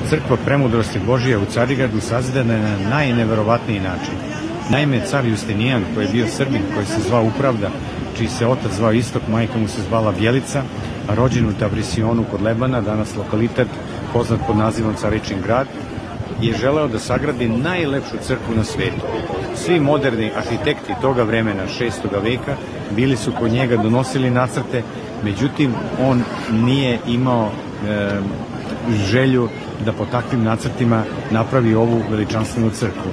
Crkva Premudrosti Božije u Carigradu sazidana je na najneverovatniji način. Naime, car Justinijan, koji je bio Srbin, koji se zvao Upravda, čiji se otac zvao Istok, majka mu se zvala Bjelica, a rođen u Tabrisionu kod Lebana, danas lokalitet poznat pod nazivom Caričin grad, je želeo da sagradi najlepšu crkvu na svetu. Svi moderni arhitekti toga vremena, 6. veka, bili su kod njega, donosili nacrte, međutim, on nije imao želju da po takvim nacrtima napravi ovu veličanstvenu crkvu.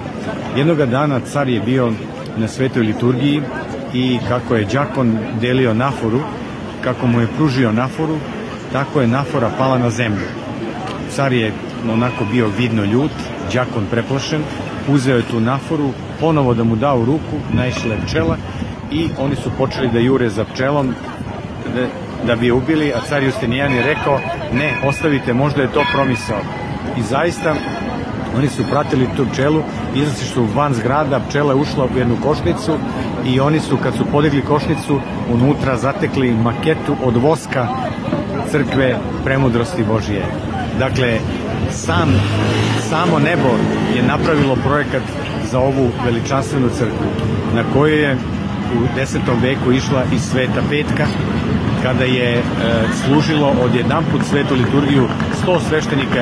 Jednoga dana car je bio na svetoj liturgiji i kako je đakon delio naforu, kako mu je pružio naforu, tako je nafora pala na zemlju. Car je onako bio vidno ljut, đakon preplašen, uzeo je tu naforu, ponovo da mu da u ruku, naišla je pčela i oni su počeli da jure za pčelom da bi je ubili, a car Justinijan je rekao ne, ostavite, možda je to promisao. I zaista oni su pratili tu pčelu, izašli su van zgrada, pčela je ušla u jednu košnicu i oni su, kad su podigli košnicu, unutra zatekli maketu od voska crkve Premudrosti Božije. Dakle, samo nebo je napravilo projekat za ovu veličanstvenu crkvu, na kojoj je u 10. veku išla i Sveta Petka, kada je služilo odjedanput svetu liturgiju 100 sveštenika